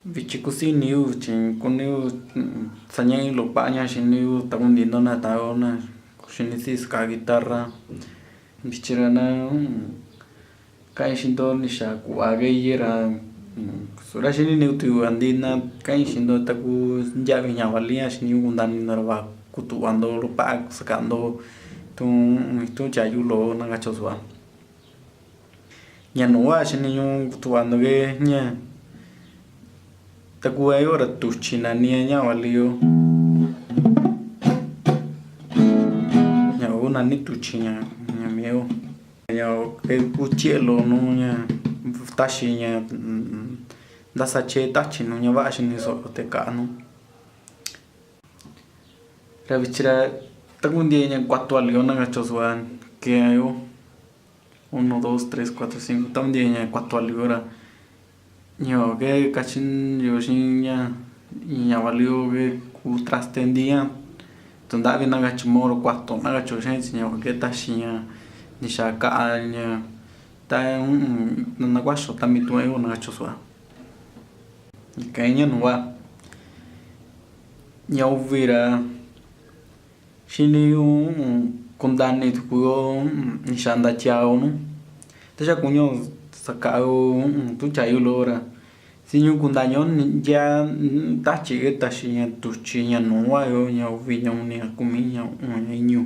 Vichikusi chin kuniu sañay lopaña shiniu tagundiendo na taona shinisi ska guitarra bichirana kai shindo nisha kuage yera sura shini niutu andina kai shindo taku llave ñavalia shini undani narva kutuando lopa sacando tu chayulo na gachoswa ñanua shini ñu kutuando ge ña takuay ora tuchina nia ñavalio ña una ni tuchiña ña mieo ña kuchielo no ña tashi ña dasache tachi no ña vashi ni so te kanu ravichira takundi ña cuatro aliona gachoswan que ayo 1 2 3 4 5 tamdi ña cuatro aliora ño que cachin yo shin ña valio que ku trastendía tunda vi na gachimoro cuatro na gacho shin ño que tashiña ni shaka ña ta na guacho tamitu ego na gacho swa y caña no va ña uvira shini kundani tukuyo ni shanda chao no ta kuño sakao tu chayo lora sinyo kundaño ya tachi que tashi tuchi ña nuwa yo ña uviña ni akumiña ña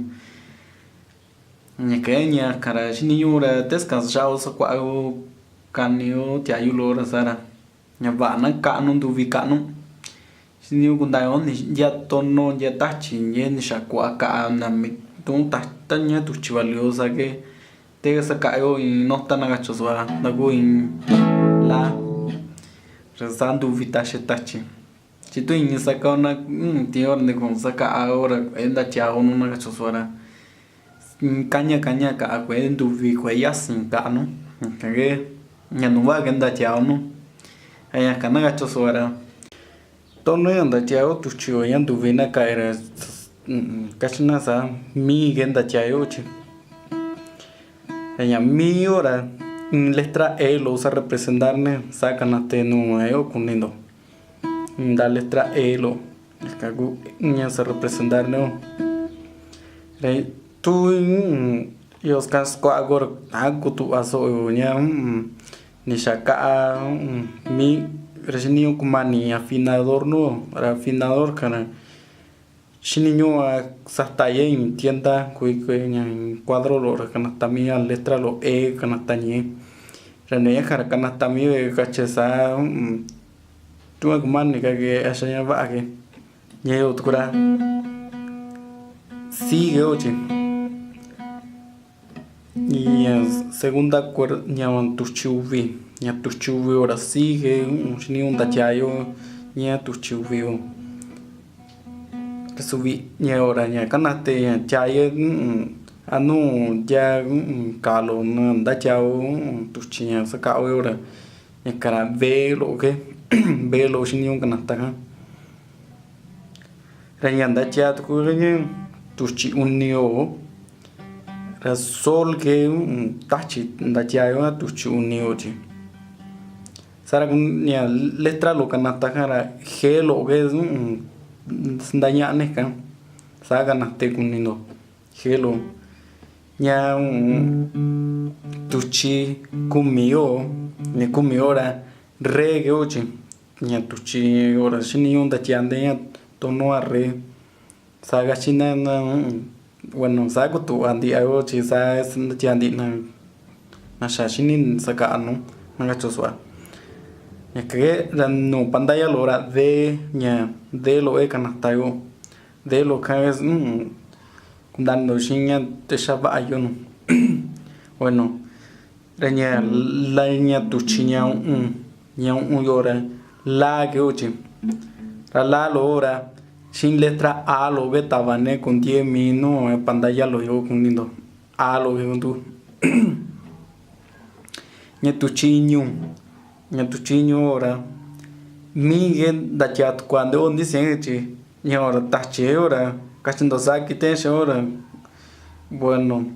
ña que ña cara shini yura descansado sakwao kanio chayo lora sara ña vana kanu duvi kanu sinyo kundaño ya tono ya tachi ñe ni shakwa ka na mi tu taña tuchi valiosa que te sacayo y no tan agachoswa nago in la rezando vitache tachi si tu in saca una tío de con saca ahora enda chao no agachoswa caña ka pueden tu vi cuella sin cano que ya no va que enda chao no allá cana agachoswa tono enda chao tu chio ya tu vina caer cachina sa mi enda chao chi ella mi hora en letra E lo usa representarne sacan hasta no kunindo da letra E lo cago ña se representarne re tu yo casco agora hago tu aso ña ni shaka mi resinio kumani afinador no afinador kana shiniño sastaye en tienda kuña en cuadro lo recanatami letra lo e canatañe rene canatami de cachesa tu agmani que ashaya va que ye otkura sigue oche y segunda cuerda ñaman tuchuvi ña tuchuvi ahora sigue shini un tachayo ña tuchuvi subi ña ahora ña canate chaye anu ya calo no da chao tu chiña saca ahora ña cara ve lo que ve lo shini un canata ka reña da cha tu reña tu chi unio ra sol que tachi da chayo tu chi unio chi sara ña letra lo canata cara g lo que es dañane ka saga na te kunino hello ña tuchi kumio ni kumiora re ochi ña tuchi ora shini onda chande ña tono arre saga china na bueno sago tu andi ayo chi sa chandi na shashini saga no nga choswa ña que la no pantalla lora de ña de lo canatayo de lo que es dando shiña te shaba yo no bueno reña la ña tu chiña ña yora la que oche la lo ora sin letra a lo betabane con 10 no pantalla lo yo con lindo a lo que tú ña tu chiño ña tu chiño ora Miguel da chat cuando on dice que ña ora tache ora cachando saki te ora bueno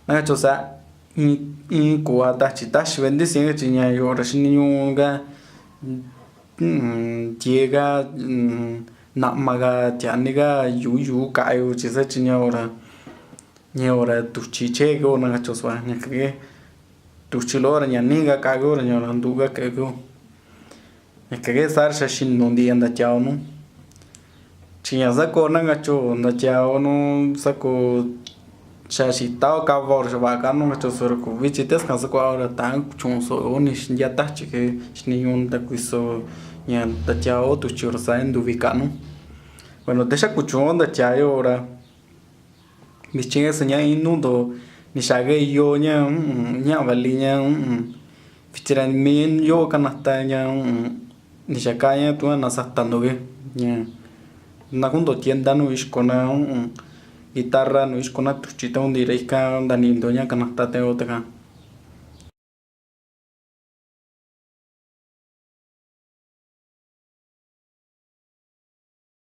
na chosa y kuata chitash bendice que ña ora shiniunga llega namaga chaniga yu kayo chisa ñora tu chiche go na choswa ñake tu chilora ñaniga kago ñora nduga kago ñake sarsha shin nundi anda chao no chiña sako na gacho anda chao no sako shashitao kavor shvaga no gacho sor ko vichites kan sako ahora tan chunso onish ya tachi que shniun ta kuiso ña ta chao tu chursa en dubicano bueno te shakucho anda chao ahora mis chingas ña inundo ni shage yo ña valiña fichiran min yo kanasta ña ni shakaña tu na satando ge ña na kundo tienda no ishkona guitarra no ishkona tuchita un direika danindo ña kanasta te otaka